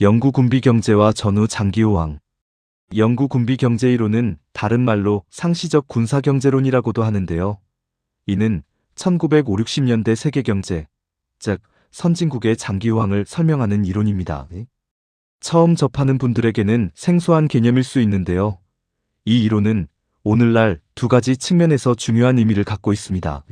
영구 군비 경제와 전후 장기호황. 영구 군비 경제 이론은 다른 말로 상시적 군사 경제론이라고도 하는데요. 이는 1950~60년대 세계 경제, 즉 선진국의 장기호황을 설명하는 이론입니다. 처음 접하는 분들에게는 생소한 개념일 수 있는데요. 이 이론은 오늘날 두 가지 측면에서 중요한 의미를 갖고 있습니다.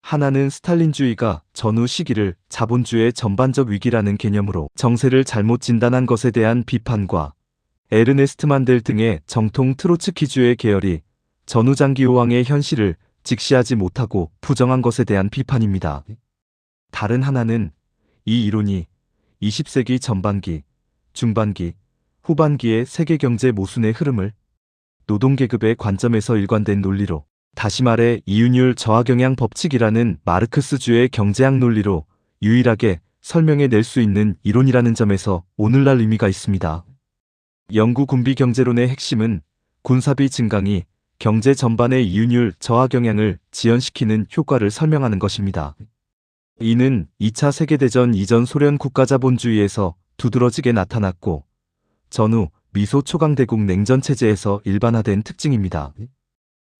하나는 스탈린주의가 전후 시기를 자본주의의 전반적 위기라는 개념으로 정세를 잘못 진단한 것에 대한 비판과 에르네스트 만델 등의 정통 트로츠키주의 계열이 전후 장기호황의 현실을 직시하지 못하고 부정한 것에 대한 비판입니다. 다른 하나는 이 이론이 20세기 전반기, 중반기, 후반기의 세계 경제 모순의 흐름을 노동계급의 관점에서 일관된 논리로, 다시 말해 이윤율 저하경향 법칙이라는 마르크스주의 경제학 논리로 유일하게 설명해 낼 수 있는 이론이라는 점에서 오늘날 의미가 있습니다. 영구 군비 경제론의 핵심은 군사비 증강이 경제 전반의 이윤율 저하경향을 지연시키는 효과를 설명하는 것입니다. 이는 2차 세계대전 이전 소련 국가자본주의에서 두드러지게 나타났고 전후 미소 초강대국 냉전체제에서 일반화된 특징입니다.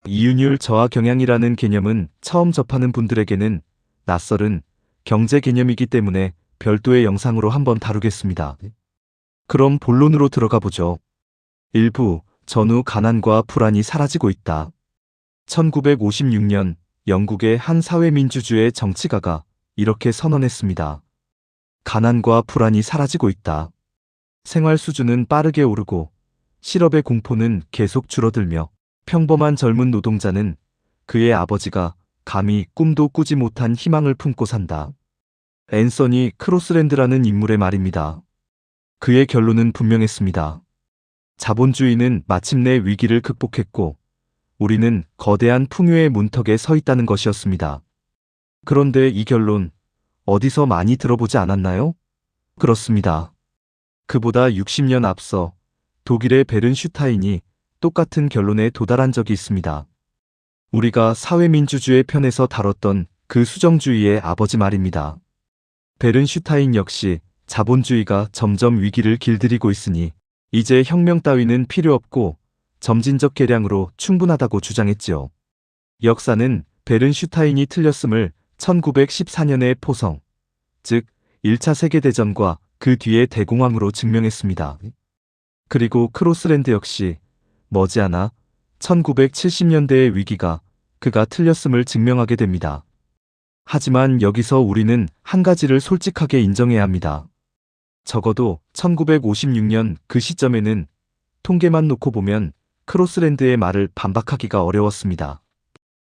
이윤율 저하경향이라는 개념은 처음 접하는 분들에게는 낯설은 경제 개념이기 때문에 별도의 영상으로 한번 다루겠습니다. 그럼 본론으로 들어가 보죠. 1부, 전후 가난과 불안이 사라지고 있다. 1956년 영국의 한 사회민주주의 정치가가 이렇게 선언했습니다. 가난과 불안이 사라지고 있다. 생활 수준은 빠르게 오르고 실업의 공포는 계속 줄어들며 평범한 젊은 노동자는 그의 아버지가 감히 꿈도 꾸지 못한 희망을 품고 산다. 앤서니 크로스랜드라는 인물의 말입니다. 그의 결론은 분명했습니다. 자본주의는 마침내 위기를 극복했고 우리는 거대한 풍요의 문턱에 서 있다는 것이었습니다. 그런데 이 결론 어디서 많이 들어보지 않았나요? 그렇습니다. 그보다 60년 앞서 독일의 베른슈타인이 똑같은 결론에 도달한 적이 있습니다. 우리가 사회민주주의 편에서 다뤘던 그 수정주의의 아버지 말입니다. 베른슈타인 역시 자본주의가 점점 위기를 길들이고 있으니 이제 혁명 따위는 필요 없고 점진적 개량으로 충분하다고 주장했지요. 역사는 베른슈타인이 틀렸음을 1914년의 포성, 즉 1차 세계대전과 그 뒤의 대공황으로 증명했습니다. 그리고 크로스랜드 역시 머지않아 1970년대의 위기가 그가 틀렸음을 증명하게 됩니다. 하지만 여기서 우리는 한 가지를 솔직하게 인정해야 합니다. 적어도 1956년 그 시점에는 통계만 놓고 보면 크로스랜드의 말을 반박하기가 어려웠습니다.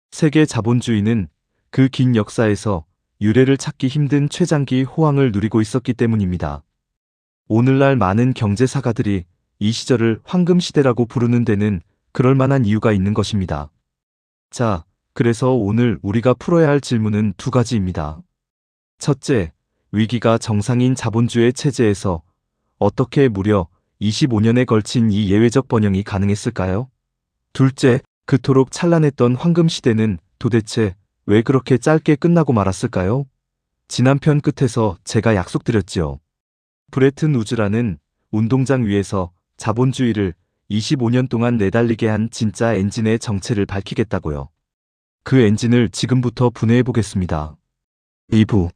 세계 자본주의는 그 긴 역사에서 유례를 찾기 힘든 최장기 호황을 누리고 있었기 때문입니다. 오늘날 많은 경제사가들이 이 시절을 황금시대라고 부르는 데는 그럴 만한 이유가 있는 것입니다. 자, 그래서 오늘 우리가 풀어야 할 질문은 두 가지입니다. 첫째, 위기가 정상인 자본주의 체제에서 어떻게 무려 25년에 걸친 이 예외적 번영이 가능했을까요? 둘째, 그토록 찬란했던 황금시대는 도대체 왜 그렇게 짧게 끝나고 말았을까요? 지난 편 끝에서 제가 약속드렸지요. 브레튼 우즈라는 운동장 위에서 자본주의를 25년 동안 내달리게 한 진짜 엔진의 정체를 밝히겠다고요. 그 엔진을 지금부터 분해해 보겠습니다. 2부.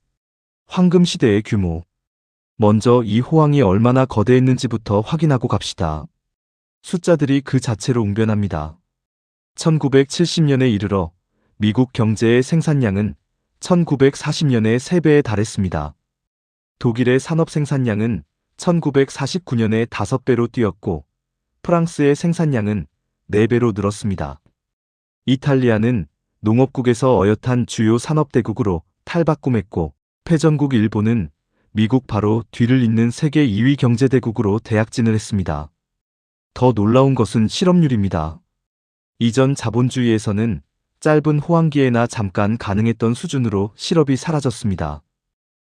황금시대의 규모. 먼저 이 호황이 얼마나 거대했는지부터 확인하고 갑시다. 숫자들이 그 자체로 웅변합니다. 1970년에 이르러 미국 경제의 생산량은 1940년에 3배에 달했습니다. 독일의 산업 생산량은 1949년에 5배로 뛰었고 프랑스의 생산량은 4배로 늘었습니다. 이탈리아는 농업국에서 어엿한 주요 산업대국으로 탈바꿈했고 패전국 일본은 미국 바로 뒤를 잇는 세계 2위 경제대국으로 대약진을 했습니다. 더 놀라운 것은 실업률입니다. 이전 자본주의에서는 짧은 호황기에나 잠깐 가능했던 수준으로 실업이 사라졌습니다.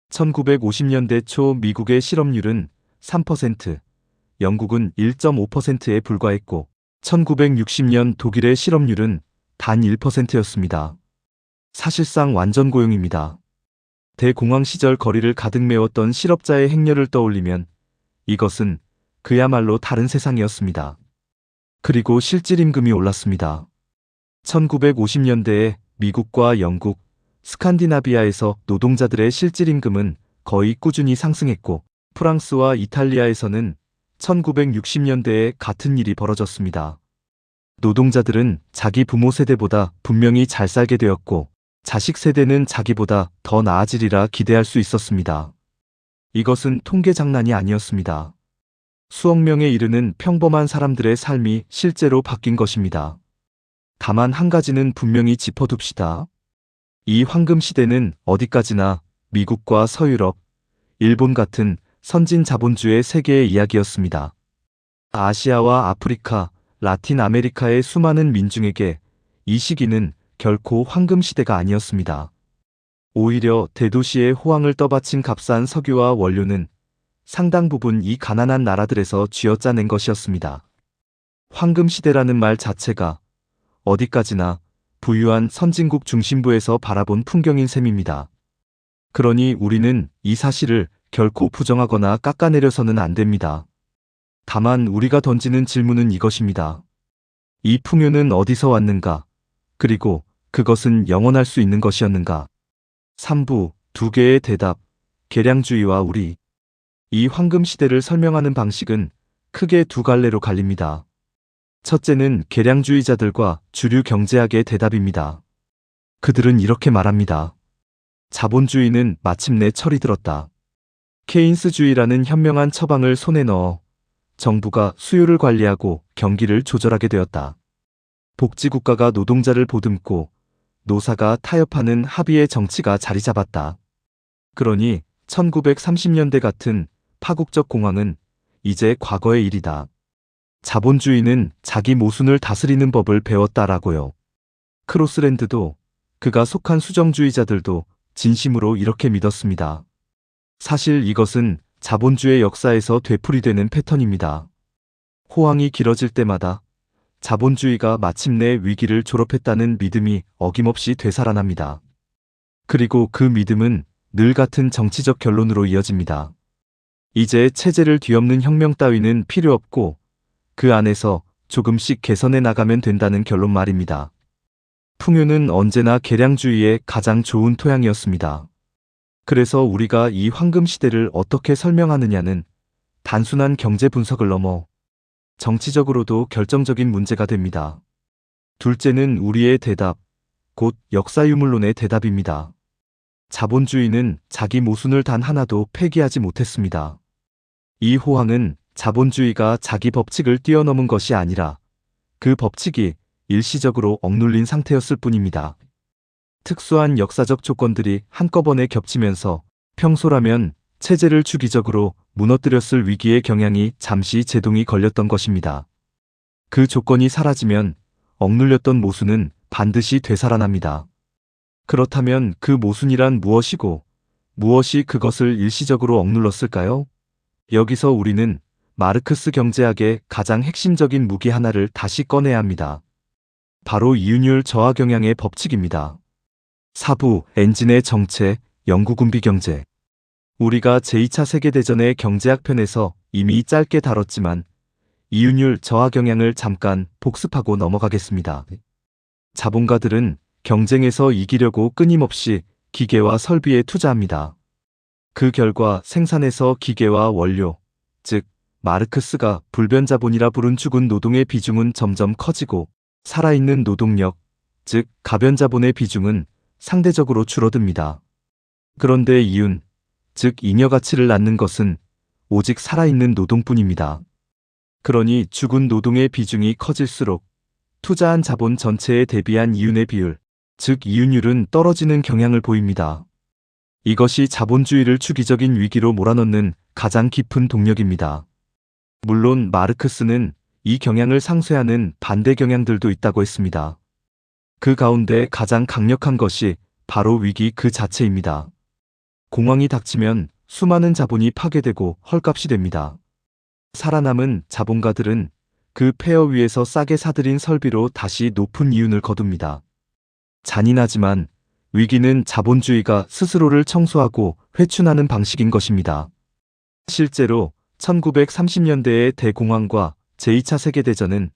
1950년대 초 미국의 실업률은 3%, 영국은 1.5%에 불과했고 1960년 독일의 실업률은 단 1%였습니다. 사실상 완전 고용입니다. 대공황 시절 거리를 가득 메웠던 실업자의 행렬을 떠올리면 이것은 그야말로 다른 세상이었습니다. 그리고 실질임금이 올랐습니다. 1950년대에 미국과 영국, 스칸디나비아에서 노동자들의 실질임금은 거의 꾸준히 상승했고, 프랑스와 이탈리아에서는 1960년대에 같은 일이 벌어졌습니다. 노동자들은 자기 부모 세대보다 분명히 잘 살게 되었고, 자식 세대는 자기보다 더 나아지리라 기대할 수 있었습니다. 이것은 통계 장난이 아니었습니다. 수억 명에 이르는 평범한 사람들의 삶이 실제로 바뀐 것입니다. 다만 한 가지는 분명히 짚어둡시다. 이 황금 시대는 어디까지나 미국과 서유럽, 일본 같은 선진 자본주의 세계의 이야기였습니다. 아시아와 아프리카, 라틴 아메리카의 수많은 민중에게 이 시기는 결코 황금 시대가 아니었습니다. 오히려 대도시의 호황을 떠받친 값싼 석유와 원료는 상당 부분 이 가난한 나라들에서 쥐어짜낸 것이었습니다. 황금 시대라는 말 자체가 어디까지나 부유한 선진국 중심부에서 바라본 풍경인 셈입니다. 그러니 우리는 이 사실을 결코 부정하거나 깎아내려서는 안 됩니다. 다만 우리가 던지는 질문은 이것입니다. 이 풍요는 어디서 왔는가? 그리고 그것은 영원할 수 있는 것이었는가? 3부, 두 개의 대답, 계량주의와 우리. 이 황금 시대를 설명하는 방식은 크게 두 갈래로 갈립니다. 첫째는 계량주의자들과 주류 경제학의 대답입니다. 그들은 이렇게 말합니다. 자본주의는 마침내 철이 들었다. 케인스주의라는 현명한 처방을 손에 넣어 정부가 수요를 관리하고 경기를 조절하게 되었다. 복지국가가 노동자를 보듬고 노사가 타협하는 합의의 정치가 자리 잡았다. 그러니 1930년대 같은 파국적 공황은 이제 과거의 일이다. 자본주의는 자기 모순을 다스리는 법을 배웠다라고요. 크로스랜드도 그가 속한 수정주의자들도 진심으로 이렇게 믿었습니다. 사실 이것은 자본주의 역사에서 되풀이되는 패턴입니다. 호황이 길어질 때마다 자본주의가 마침내 위기를 졸업했다는 믿음이 어김없이 되살아납니다. 그리고 그 믿음은 늘 같은 정치적 결론으로 이어집니다. 이제 체제를 뒤엎는 혁명 따위는 필요 없고 그 안에서 조금씩 개선해 나가면 된다는 결론 말입니다. 풍요는 언제나 계량주의의 가장 좋은 토양이었습니다. 그래서 우리가 이 황금 시대를 어떻게 설명하느냐는 단순한 경제 분석을 넘어 정치적으로도 결정적인 문제가 됩니다. 둘째는 우리의 대답, 곧 역사유물론의 대답입니다. 자본주의는 자기 모순을 단 하나도 폐기하지 못했습니다. 이 호황은 자본주의가 자기 법칙을 뛰어넘은 것이 아니라 그 법칙이 일시적으로 억눌린 상태였을 뿐입니다. 특수한 역사적 조건들이 한꺼번에 겹치면서 평소라면 체제를 주기적으로 무너뜨렸을 위기의 경향이 잠시 제동이 걸렸던 것입니다. 그 조건이 사라지면 억눌렸던 모순은 반드시 되살아납니다. 그렇다면 그 모순이란 무엇이고 무엇이 그것을 일시적으로 억눌렀을까요? 여기서 우리는 마르크스 경제학의 가장 핵심적인 무기 하나를 다시 꺼내야 합니다. 바로 이윤율 저하 경향의 법칙입니다. 4부 엔진의 정체, 영구군비 경제. 우리가 제2차 세계대전의 경제학 편에서 이미 짧게 다뤘지만 이윤율 저하 경향을 잠깐 복습하고 넘어가겠습니다. 자본가들은 경쟁에서 이기려고 끊임없이 기계와 설비에 투자합니다. 그 결과 생산에서 기계와 원료, 즉 마르크스가 불변자본이라 부른 죽은 노동의 비중은 점점 커지고 살아있는 노동력, 즉 가변자본의 비중은 상대적으로 줄어듭니다. 그런데 이윤, 즉 잉여 가치를 낳는 것은 오직 살아있는 노동뿐입니다. 그러니 죽은 노동의 비중이 커질수록 투자한 자본 전체에 대비한 이윤의 비율, 즉 이윤율은 떨어지는 경향을 보입니다. 이것이 자본주의를 주기적인 위기로 몰아넣는 가장 깊은 동력입니다. 물론 마르크스는 이 경향을 상쇄하는 반대 경향들도 있다고 했습니다. 그 가운데 가장 강력한 것이 바로 위기 그 자체입니다. 공황이 닥치면 수많은 자본이 파괴되고 헐값이 됩니다. 살아남은 자본가들은 그 폐허 위에서 싸게 사들인 설비로 다시 높은 이윤을 거둡니다. 잔인하지만 위기는 자본주의가 스스로를 청소하고 회춘하는 방식인 것입니다. 실제로 1930년대의 대공황과 제2차 세계대전은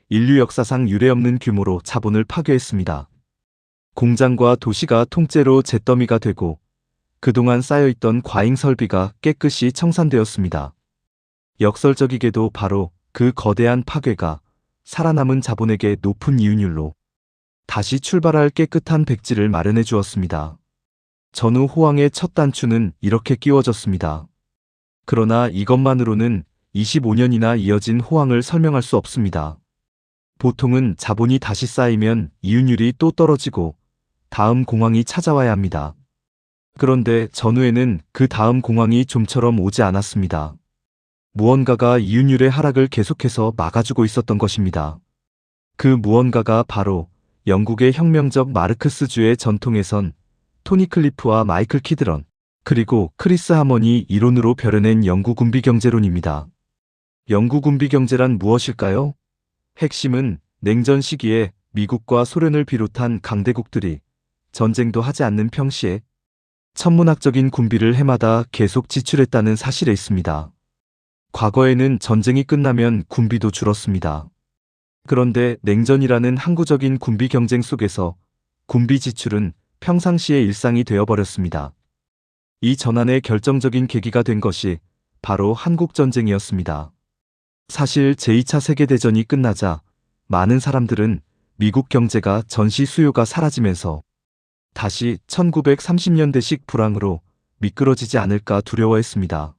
인류 역사상 유례없는 규모로 자본을 파괴했습니다. 공장과 도시가 통째로 잿더미가 되고 그동안 쌓여있던 과잉 설비가 깨끗이 청산되었습니다. 역설적이게도 바로 그 거대한 파괴가 살아남은 자본에게 높은 이윤율로 다시 출발할 깨끗한 백지를 마련해 주었습니다. 전후 호황의 첫 단추는 이렇게 끼워졌습니다. 그러나 이것만으로는 25년이나 이어진 호황을 설명할 수 없습니다. 보통은 자본이 다시 쌓이면 이윤율이 또 떨어지고 다음 공황이 찾아와야 합니다. 그런데 전후에는 그 다음 공황이 좀처럼 오지 않았습니다. 무언가가 이윤율의 하락을 계속해서 막아주고 있었던 것입니다. 그 무언가가 바로 영국의 혁명적 마르크스주의 전통에선 토니 클리프와 마이클 키드런, 그리고 크리스 하먼이 이론으로 벼려낸 영구군비경제론입니다. 영구군비경제란 무엇일까요? 핵심은 냉전 시기에 미국과 소련을 비롯한 강대국들이 전쟁도 하지 않는 평시에 천문학적인 군비를 해마다 계속 지출했다는 사실에 있습니다. 과거에는 전쟁이 끝나면 군비도 줄었습니다. 그런데 냉전이라는 항구적인 군비 경쟁 속에서 군비 지출은 평상시의 일상이 되어버렸습니다. 이 전환의 결정적인 계기가 된 것이 바로 한국전쟁이었습니다. 사실 제2차 세계대전이 끝나자 많은 사람들은 미국 경제가 전시 수요가 사라지면서 다시 1930년대식 불황으로 미끄러지지 않을까 두려워했습니다.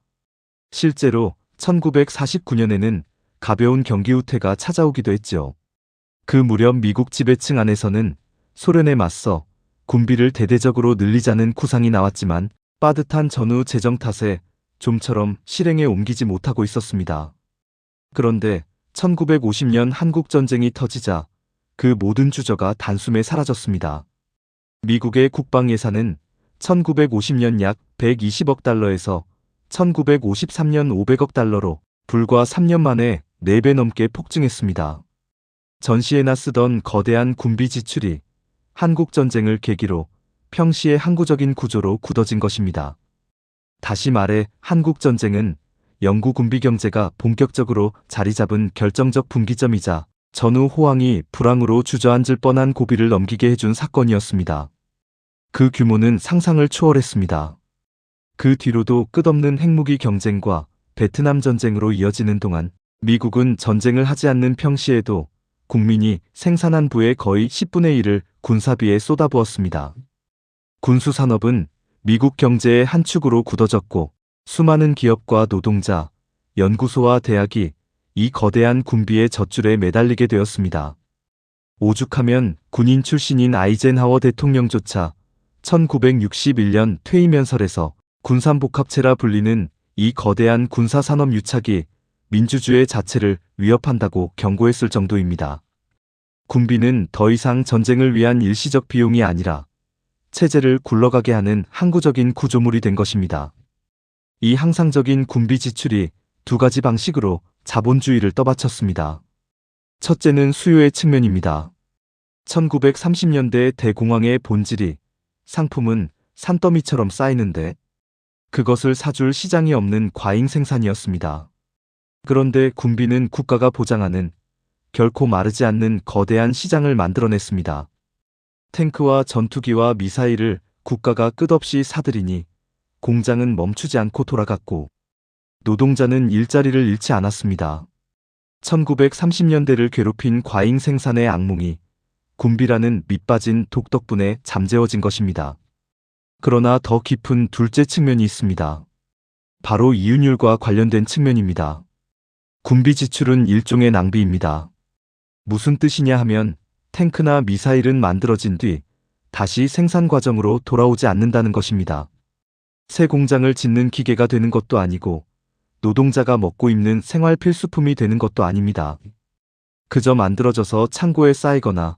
실제로 1949년에는 가벼운 경기 후퇴가 찾아오기도 했죠. 그 무렵 미국 지배층 안에서는 소련에 맞서 군비를 대대적으로 늘리자는 구상이 나왔지만 빠듯한 전후 재정 탓에 좀처럼 실행에 옮기지 못하고 있었습니다. 그런데 1950년 한국전쟁이 터지자 그 모든 주저가 단숨에 사라졌습니다. 미국의 국방 예산은 1950년 약 120억 달러에서 1953년 500억 달러로 불과 3년 만에 4배 넘게 폭증했습니다. 전시에나 쓰던 거대한 군비 지출이 한국전쟁을 계기로 평시의 항구적인 구조로 굳어진 것입니다. 다시 말해 한국전쟁은 영구 군비 경제가 본격적으로 자리 잡은 결정적 분기점이자 전후 호황이 불황으로 주저앉을 뻔한 고비를 넘기게 해준 사건이었습니다. 그 규모는 상상을 초월했습니다. 그 뒤로도 끝없는 핵무기 경쟁과 베트남 전쟁으로 이어지는 동안 미국은 전쟁을 하지 않는 평시에도 국민이 생산한 부의 거의 10분의 1을 군사비에 쏟아부었습니다. 군수산업은 미국 경제의 한 축으로 굳어졌고 수많은 기업과 노동자, 연구소와 대학이 이 거대한 군비의 젖줄에 매달리게 되었습니다. 오죽하면 군인 출신인 아이젠하워 대통령조차 1961년 퇴임연설에서 군산복합체라 불리는 이 거대한 군사산업 유착이 민주주의 자체를 위협한다고 경고했을 정도입니다. 군비는 더 이상 전쟁을 위한 일시적 비용이 아니라 체제를 굴러가게 하는 항구적인 구조물이 된 것입니다. 이 항상적인 군비 지출이 두 가지 방식으로 자본주의를 떠받쳤습니다. 첫째는 수요의 측면입니다. 1930년대 대공황의 본질이 상품은 산더미처럼 쌓이는데 그것을 사줄 시장이 없는 과잉 생산이었습니다. 그런데 군비는 국가가 보장하는 결코 마르지 않는 거대한 시장을 만들어냈습니다. 탱크와 전투기와 미사일을 국가가 끝없이 사들이니 공장은 멈추지 않고 돌아갔고 노동자는 일자리를 잃지 않았습니다. 1930년대를 괴롭힌 과잉 생산의 악몽이 군비라는 밑빠진 독 덕분에 잠재워진 것입니다. 그러나 더 깊은 둘째 측면이 있습니다. 바로 이윤율과 관련된 측면입니다. 군비 지출은 일종의 낭비입니다. 무슨 뜻이냐 하면 탱크나 미사일은 만들어진 뒤 다시 생산 과정으로 돌아오지 않는다는 것입니다. 새 공장을 짓는 기계가 되는 것도 아니고 노동자가 먹고 입는 생활 필수품이 되는 것도 아닙니다. 그저 만들어져서 창고에 쌓이거나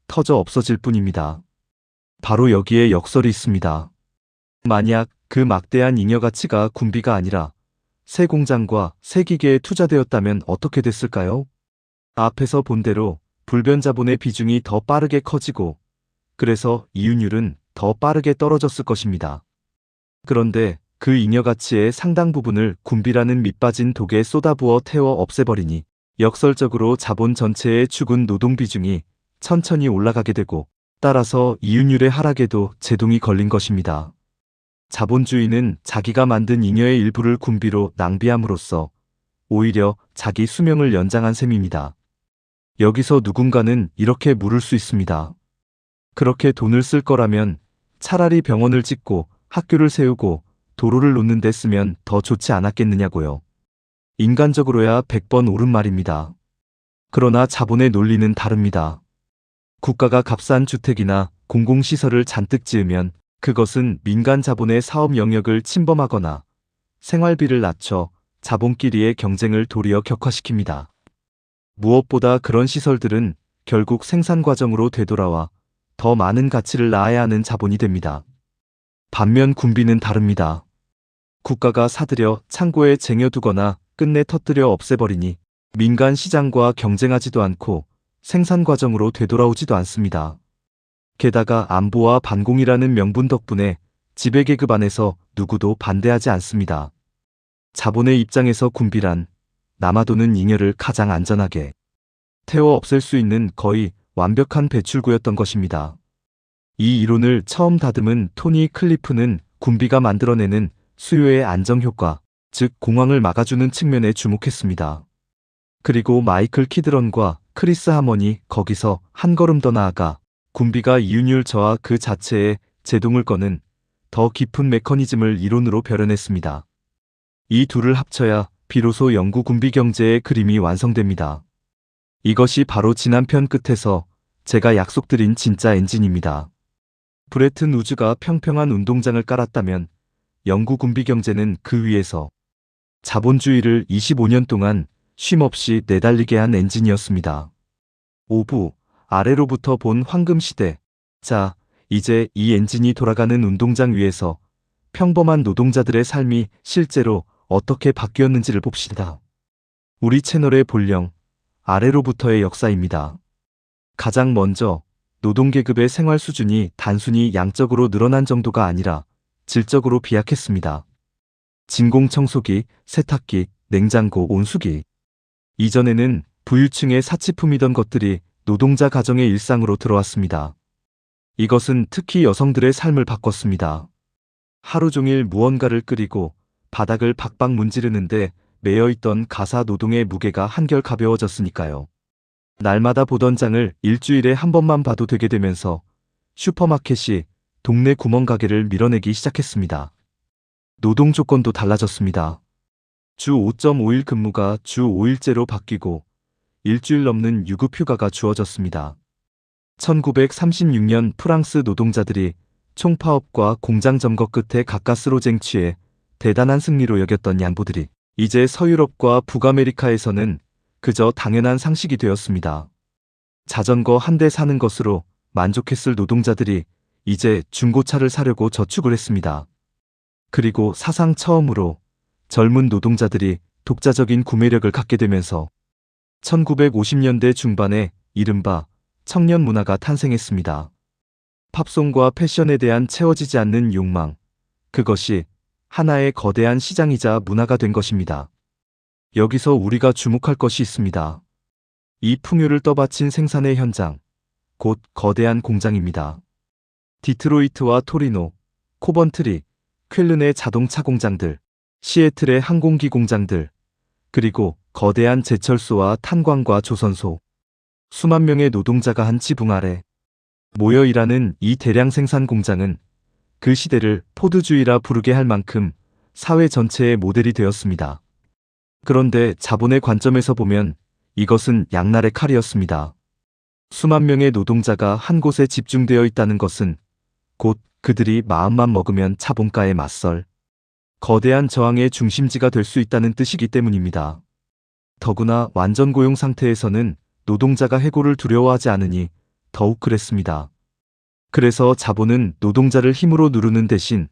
터져 없어질 뿐입니다. 바로 여기에 역설이 있습니다. 만약 그 막대한 잉여 가치가 군비가 아니라 새 공장과 새 기계에 투자되었다면 어떻게 됐을까요? 앞에서 본 대로 불변 자본의 비중이 더 빠르게 커지고 그래서 이윤율은 더 빠르게 떨어졌을 것입니다. 그런데 그 잉여 가치의 상당 부분을 군비라는 밑빠진 독에 쏟아부어 태워 없애버리니 역설적으로 자본 전체의 죽은 노동 비중이 천천히 올라가게 되고 따라서 이윤율의 하락에도 제동이 걸린 것입니다. 자본주의는 자기가 만든 잉여의 일부를 군비로 낭비함으로써 오히려 자기 수명을 연장한 셈입니다. 여기서 누군가는 이렇게 물을 수 있습니다. 그렇게 돈을 쓸 거라면 차라리 병원을 짓고 학교를 세우고 도로를 놓는 데 쓰면 더 좋지 않았겠느냐고요. 인간적으로야 100번 옳은 말입니다. 그러나 자본의 논리는 다릅니다. 국가가 값싼 주택이나 공공시설을 잔뜩 지으면 그것은 민간 자본의 사업 영역을 침범하거나 생활비를 낮춰 자본끼리의 경쟁을 도리어 격화시킵니다. 무엇보다 그런 시설들은 결국 생산 과정으로 되돌아와 더 많은 가치를 낳아야 하는 자본이 됩니다. 반면 군비는 다릅니다. 국가가 사들여 창고에 쟁여두거나 끝내 터뜨려 없애버리니 민간 시장과 경쟁하지도 않고 생산 과정으로 되돌아오지도 않습니다. 게다가 안보와 반공이라는 명분 덕분에 지배계급 안에서 누구도 반대하지 않습니다. 자본의 입장에서 군비란 남아도는 잉여를 가장 안전하게 태워 없앨 수 있는 거의 완벽한 배출구였던 것입니다. 이 이론을 처음 다듬은 토니 클리프는 군비가 만들어내는 수요의 안정효과, 즉 공황을 막아주는 측면에 주목했습니다. 그리고 마이클 키드런과 크리스 하먼이 거기서 한 걸음 더 나아가 군비가 이윤율 저하 그 자체에 제동을 거는 더 깊은 메커니즘을 이론으로 벼려냈습니다. 이 둘을 합쳐야 비로소 영구 군비 경제의 그림이 완성됩니다. 이것이 바로 지난 편 끝에서 제가 약속드린 진짜 엔진입니다. 브레튼 우즈가 평평한 운동장을 깔았다면 영구 군비 경제는 그 위에서 자본주의를 25년 동안 쉼없이 내달리게 한 엔진이었습니다. 5부 아래로부터 본 황금시대. 자, 이제 이 엔진이 돌아가는 운동장 위에서 평범한 노동자들의 삶이 실제로 어떻게 바뀌었는지를 봅시다. 우리 채널의 본령, 아래로부터의 역사입니다. 가장 먼저 노동계급의 생활 수준이 단순히 양적으로 늘어난 정도가 아니라 질적으로 비약했습니다. 진공청소기, 세탁기, 냉장고, 온수기. 이전에는 부유층의 사치품이던 것들이 노동자 가정의 일상으로 들어왔습니다. 이것은 특히 여성들의 삶을 바꿨습니다. 하루 종일 무언가를 끓이고 바닥을 박박 문지르는데 매여있던 가사 노동의 무게가 한결 가벼워졌으니까요. 날마다 보던 장을 일주일에 한 번만 봐도 되게 되면서 슈퍼마켓이 동네 구멍가게를 밀어내기 시작했습니다. 노동 조건도 달라졌습니다. 주 5.5일 근무가 주 5일제로 바뀌고 일주일 넘는 유급휴가가 주어졌습니다. 1936년 프랑스 노동자들이 총파업과 공장 점거 끝에 가까스로 쟁취해 대단한 승리로 여겼던 양보들이 이제 서유럽과 북아메리카에서는 그저 당연한 상식이 되었습니다. 자전거 한 대 사는 것으로 만족했을 노동자들이 이제 중고차를 사려고 저축을 했습니다. 그리고 사상 처음으로 젊은 노동자들이 독자적인 구매력을 갖게 되면서 1950년대 중반에 이른바 청년 문화가 탄생했습니다. 팝송과 패션에 대한 채워지지 않는 욕망, 그것이 하나의 거대한 시장이자 문화가 된 것입니다. 여기서 우리가 주목할 것이 있습니다. 이 풍요를 떠받친 생산의 현장, 곧 거대한 공장입니다. 디트로이트와 토리노, 코번트리, 퀼른의 자동차 공장들, 시애틀의 항공기 공장들, 그리고 거대한 제철소와 탄광과 조선소, 수만 명의 노동자가 한 지붕 아래 모여 일하는 이 대량 생산 공장은 그 시대를 포드주의라 부르게 할 만큼 사회 전체의 모델이 되었습니다. 그런데 자본의 관점에서 보면 이것은 양날의 칼이었습니다. 수만 명의 노동자가 한 곳에 집중되어 있다는 것은 곧 그들이 마음만 먹으면 자본가에 맞설 거대한 저항의 중심지가 될 수 있다는 뜻이기 때문입니다. 더구나 완전 고용 상태에서는 노동자가 해고를 두려워하지 않으니 더욱 그랬습니다. 그래서 자본은 노동자를 힘으로 누르는 대신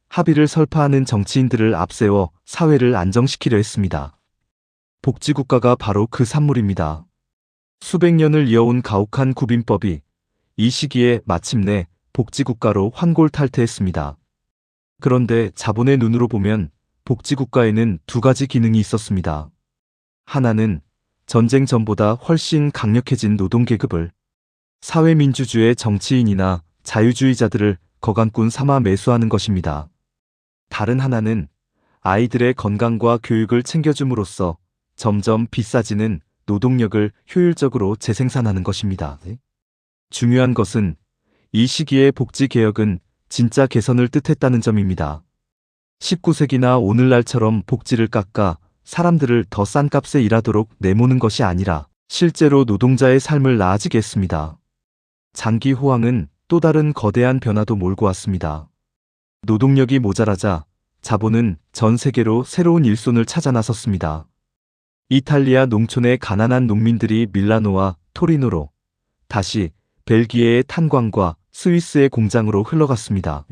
합의를 설파하는 정치인들을 앞세워 사회를 안정시키려 했습니다. 복지국가가 바로 그 산물입니다. 수백 년을 이어온 가혹한 구빈법이 이 시기에 마침내 복지국가로 환골탈태했습니다. 그런데 자본의 눈으로 보면 복지국가에는 두 가지 기능이 있었습니다. 하나는 전쟁 전보다 훨씬 강력해진 노동계급을, 사회민주주의 정치인이나 자유주의자들을 거강꾼 삼아 매수하는 것입니다. 다른 하나는 아이들의 건강과 교육을 챙겨줌으로써 점점 비싸지는 노동력을 효율적으로 재생산하는 것입니다. 중요한 것은 이 시기의 복지개혁은 진짜 개선을 뜻했다는 점입니다. 19세기나 오늘날처럼 복지를 깎아 사람들을 더 싼 값에 일하도록 내모는 것이 아니라 실제로 노동자의 삶을 나아지게 했습니다. 장기 호황은 또 다른 거대한 변화도 몰고 왔습니다. 노동력이 모자라자 자본은 전 세계로 새로운 일손을 찾아 나섰습니다. 이탈리아 농촌의 가난한 농민들이 밀라노와 토리노로, 다시 벨기에의 탄광과 스위스의 공장으로 흘러갔습니다.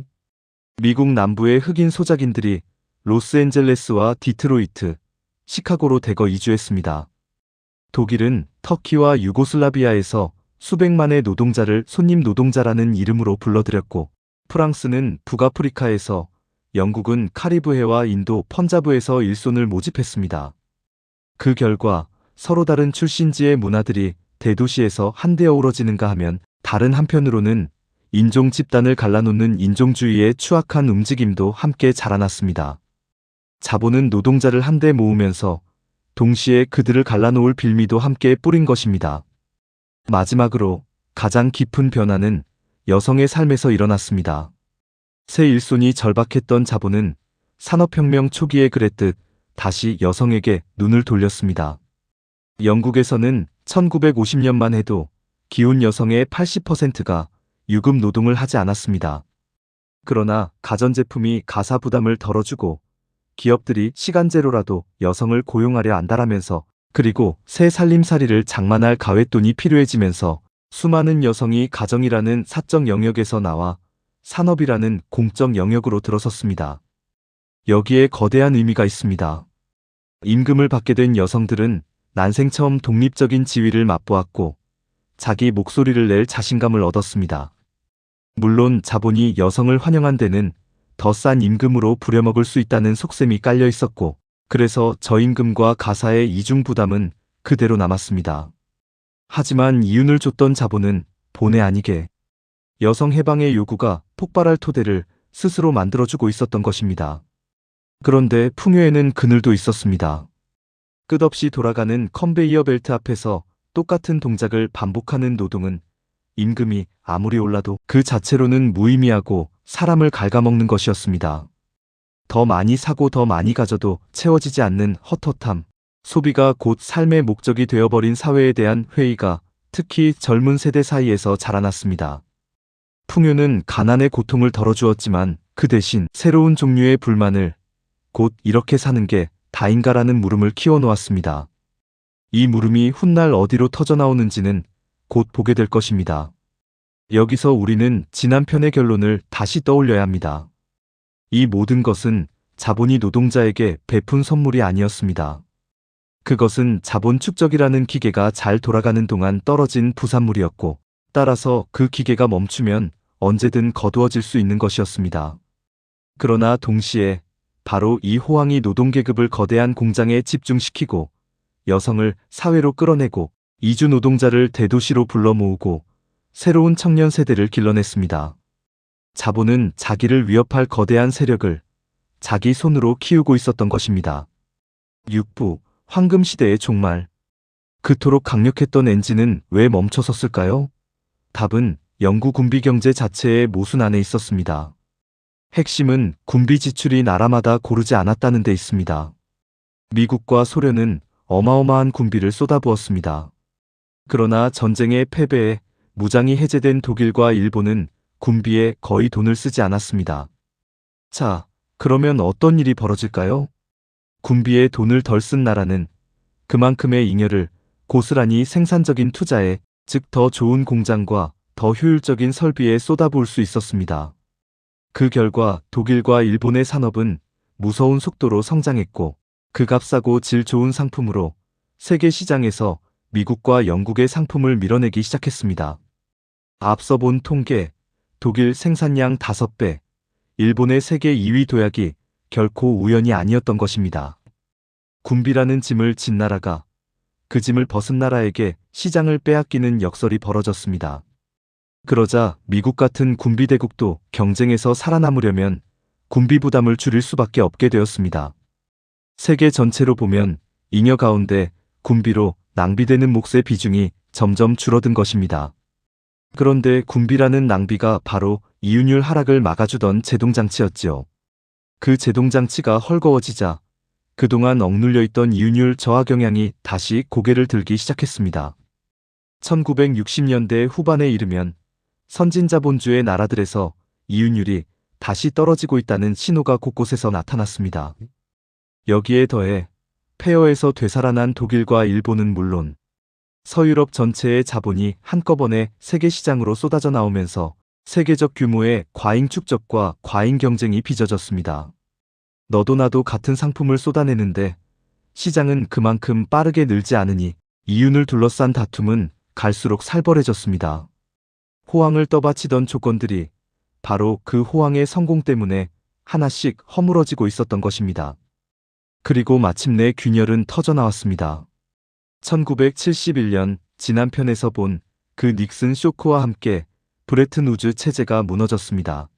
미국 남부의 흑인 소작인들이 로스앤젤레스와 디트로이트, 시카고로 대거 이주했습니다. 독일은 터키와 유고슬라비아에서 수백만의 노동자를 손님 노동자라는 이름으로 불러들였고, 프랑스는 북아프리카에서, 영국은 카리브해와 인도 펀자브에서 일손을 모집했습니다. 그 결과 서로 다른 출신지의 문화들이 대도시에서 한데 어우러지는가 하면 다른 한편으로는 인종 집단을 갈라놓는 인종주의의 추악한 움직임도 함께 자라났습니다. 자본은 노동자를 한데 모으면서 동시에 그들을 갈라놓을 빌미도 함께 뿌린 것입니다. 마지막으로 가장 깊은 변화는 여성의 삶에서 일어났습니다. 새 일손이 절박했던 자본은 산업혁명 초기에 그랬듯 다시 여성에게 눈을 돌렸습니다. 영국에서는 1950년만 해도 기혼 여성의 80%가 유급 노동을 하지 않았습니다. 그러나 가전제품이 가사 부담을 덜어주고 기업들이 시간제로라도 여성을 고용하려 안달하면서, 그리고 새 살림살이를 장만할 가외돈이 필요해지면서 수많은 여성이 가정이라는 사적 영역에서 나와 산업이라는 공적 영역으로 들어섰습니다. 여기에 거대한 의미가 있습니다. 임금을 받게 된 여성들은 난생 처음 독립적인 지위를 맛보았고 자기 목소리를 낼 자신감을 얻었습니다. 물론 자본이 여성을 환영한 데는 더 싼 임금으로 부려먹을 수 있다는 속셈이 깔려 있었고, 그래서 저임금과 가사의 이중 부담은 그대로 남았습니다. 하지만 이윤을 줬던 자본은 본의 아니게 여성 해방의 요구가 폭발할 토대를 스스로 만들어주고 있었던 것입니다. 그런데 풍요에는 그늘도 있었습니다. 끝없이 돌아가는 컨베이어 벨트 앞에서 똑같은 동작을 반복하는 노동은 임금이 아무리 올라도 그 자체로는 무의미하고 사람을 갉아먹는 것이었습니다. 더 많이 사고 더 많이 가져도 채워지지 않는 헛헛함, 소비가 곧 삶의 목적이 되어버린 사회에 대한 회의가 특히 젊은 세대 사이에서 자라났습니다. 풍요는 가난의 고통을 덜어주었지만 그 대신 새로운 종류의 불만을, 곧 이렇게 사는 게 다인가라는 물음을 키워놓았습니다. 이 물음이 훗날 어디로 터져나오는지는 곧 보게 될 것입니다. 여기서 우리는 지난 편의 결론을 다시 떠올려야 합니다. 이 모든 것은 자본이 노동자에게 베푼 선물이 아니었습니다. 그것은 자본 축적이라는 기계가 잘 돌아가는 동안 떨어진 부산물이었고, 따라서 그 기계가 멈추면 언제든 거두어질 수 있는 것이었습니다. 그러나 동시에 바로 이 호황이 노동계급을 거대한 공장에 집중시키고 여성을 사회로 끌어내고 이주 노동자를 대도시로 불러 모으고 새로운 청년 세대를 길러냈습니다. 자본은 자기를 위협할 거대한 세력을 자기 손으로 키우고 있었던 것입니다. 6부 황금시대의 종말. 그토록 강력했던 엔진은 왜 멈춰섰을까요? 답은 영구 군비 경제 자체의 모순 안에 있었습니다. 핵심은 군비 지출이 나라마다 고르지 않았다는 데 있습니다. 미국과 소련은 어마어마한 군비를 쏟아부었습니다. 그러나 전쟁의 패배에 무장이 해제된 독일과 일본은 군비에 거의 돈을 쓰지 않았습니다. 자, 그러면 어떤 일이 벌어질까요? 군비에 돈을 덜 쓴 나라는 그만큼의 잉여를 고스란히 생산적인 투자에, 즉 더 좋은 공장과 더 효율적인 설비에 쏟아부을 수 있었습니다. 그 결과 독일과 일본의 산업은 무서운 속도로 성장했고 그 값싸고 질 좋은 상품으로 세계 시장에서 미국과 영국의 상품을 밀어내기 시작했습니다. 앞서 본 통계, 독일 생산량 5배, 일본의 세계 2위 도약이 결코 우연이 아니었던 것입니다. 군비라는 짐을 진 나라가 그 짐을 벗은 나라에게 시장을 빼앗기는 역설이 벌어졌습니다. 그러자 미국 같은 군비 대국도 경쟁에서 살아남으려면 군비 부담을 줄일 수밖에 없게 되었습니다. 세계 전체로 보면 잉여 가운데 군비로 낭비되는 몫의 비중이 점점 줄어든 것입니다. 그런데 군비라는 낭비가 바로 이윤율 하락을 막아주던 제동장치였지요. 그 제동장치가 헐거워지자 그동안 억눌려 있던 이윤율 저하 경향이 다시 고개를 들기 시작했습니다. 1960년대 후반에 이르면 선진자본주의 나라들에서 이윤율이 다시 떨어지고 있다는 신호가 곳곳에서 나타났습니다. 여기에 더해 폐허에서 되살아난 독일과 일본은 물론 서유럽 전체의 자본이 한꺼번에 세계 시장으로 쏟아져 나오면서 세계적 규모의 과잉 축적과 과잉 경쟁이 빚어졌습니다. 너도 나도 같은 상품을 쏟아내는데 시장은 그만큼 빠르게 늘지 않으니 이윤을 둘러싼 다툼은 갈수록 살벌해졌습니다. 호황을 떠받치던 조건들이 바로 그 호황의 성공 때문에 하나씩 허물어지고 있었던 것입니다. 그리고 마침내 균열은 터져나왔습니다. 1971년 지난편에서 본 그 닉슨 쇼크와 함께 브레튼 우즈 체제가 무너졌습니다.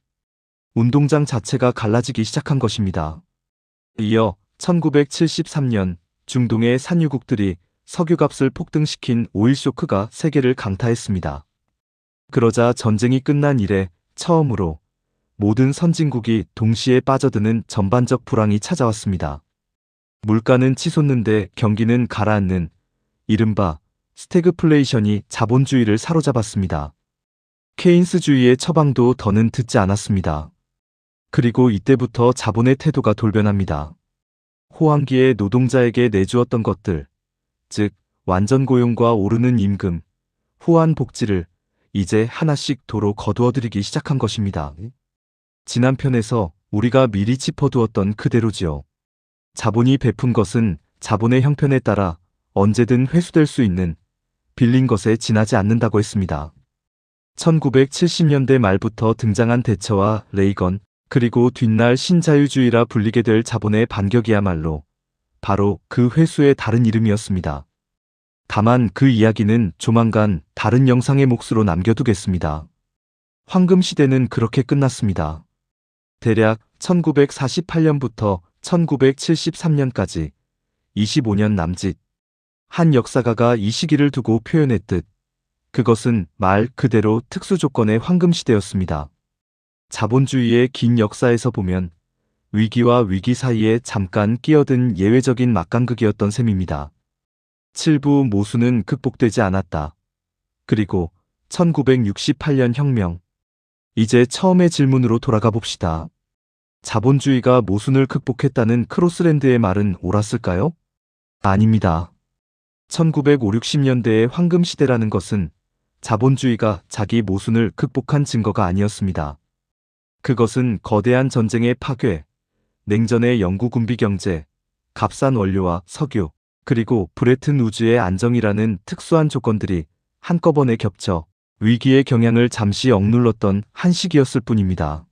운동장 자체가 갈라지기 시작한 것입니다. 이어 1973년 중동의 산유국들이 석유값을 폭등시킨 오일 쇼크가 세계를 강타했습니다. 그러자 전쟁이 끝난 이래 처음으로 모든 선진국이 동시에 빠져드는 전반적 불황이 찾아왔습니다. 물가는 치솟는데 경기는 가라앉는 이른바 스태그플레이션이 자본주의를 사로잡았습니다. 케인스주의의 처방도 더는 듣지 않았습니다. 그리고 이때부터 자본의 태도가 돌변합니다. 호황기에 노동자에게 내주었던 것들, 즉 완전 고용과 오르는 임금, 후한 복지를 이제 하나씩 도로 거두어들이기 시작한 것입니다. 지난 편에서 우리가 미리 짚어두었던 그대로지요. 자본이 베푼 것은 자본의 형편에 따라 언제든 회수될 수 있는 빌린 것에 지나지 않는다고 했습니다. 1970년대 말부터 등장한 대처와 레이건, 그리고 뒷날 신자유주의라 불리게 될 자본의 반격이야말로 바로 그 회수의 다른 이름이었습니다. 다만 그 이야기는 조만간 다른 영상의 몫으로 남겨두겠습니다. 황금 시대는 그렇게 끝났습니다. 대략 1948년부터 1973년까지 25년 남짓. 한 역사가가 이 시기를 두고 표현했듯 그것은 말 그대로 특수 조건의 황금 시대였습니다. 자본주의의 긴 역사에서 보면 위기와 위기 사이에 잠깐 끼어든 예외적인 막강극이었던 셈입니다. 7부 모순은 극복되지 않았다. 그리고 1968년 혁명. 이제 처음의 질문으로 돌아가 봅시다. 자본주의가 모순을 극복했다는 크로스랜드의 말은 옳았을까요? 아닙니다. 1950년대의 황금 시대라는 것은 자본주의가 자기 모순을 극복한 증거가 아니었습니다. 그것은 거대한 전쟁의 파괴, 냉전의 영구 군비 경제, 값싼 원료와 석유, 그리고 브레튼 우즈의 안정이라는 특수한 조건들이 한꺼번에 겹쳐 위기의 경향을 잠시 억눌렀던 한 시기였을 뿐입니다.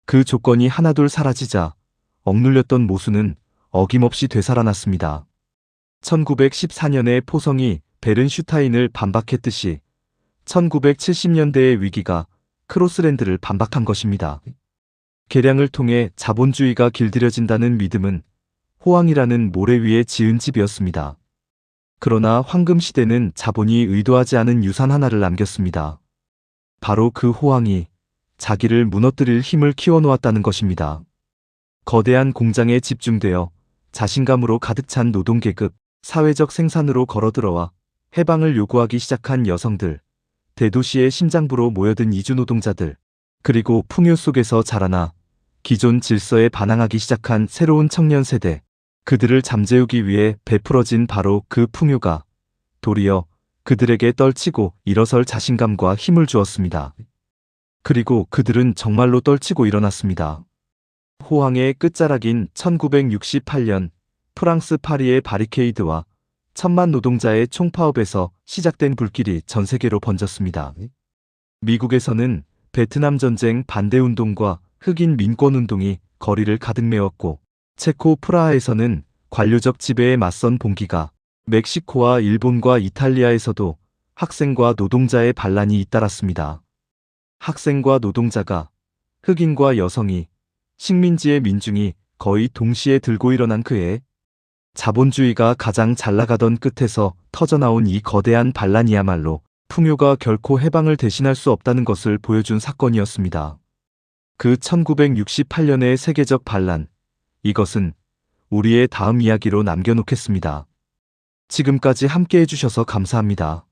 그 조건이 하나둘 사라지자 억눌렸던 모순은 어김없이 되살아났습니다. 1914년의 포성이 베른슈타인을 반박했듯이 1970년대의 위기가 크로스랜드를 반박한 것입니다. 개량을 통해 자본주의가 길들여진다는 믿음은 호황이라는 모래 위에 지은 집이었습니다. 그러나 황금 시대는 자본이 의도하지 않은 유산 하나를 남겼습니다. 바로 그 호황이 자기를 무너뜨릴 힘을 키워놓았다는 것입니다. 거대한 공장에 집중되어 자신감으로 가득 찬 노동계급, 사회적 생산으로 걸어들어와 해방을 요구하기 시작한 여성들, 대도시의 심장부로 모여든 이주노동자들, 그리고 풍요 속에서 자라나 기존 질서에 반항하기 시작한 새로운 청년 세대, 그들을 잠재우기 위해 베풀어진 바로 그 풍요가 도리어 그들에게 떨치고 일어설 자신감과 힘을 주었습니다. 그리고 그들은 정말로 떨치고 일어났습니다. 호황의 끝자락인 1968년 프랑스 파리의 바리케이드와 1000만 노동자의 총파업에서 시작된 불길이 전 세계로 번졌습니다. 미국에서는 베트남 전쟁 반대 운동과 흑인 민권운동이 거리를 가득 메웠고, 체코 프라하에서는 관료적 지배에 맞선 봉기가, 멕시코와 일본과 이탈리아에서도 학생과 노동자의 반란이 잇따랐습니다. 학생과 노동자가, 흑인과 여성이, 식민지의 민중이 거의 동시에 들고 일어난 그해, 자본주의가 가장 잘 나가던 끝에서 터져나온 이 거대한 반란이야말로 풍요가 결코 해방을 대신할 수 없다는 것을 보여준 사건이었습니다. 그 1968년의 세계적 반란, 이것은 우리의 다음 이야기로 남겨놓겠습니다. 지금까지 함께 해주셔서 감사합니다.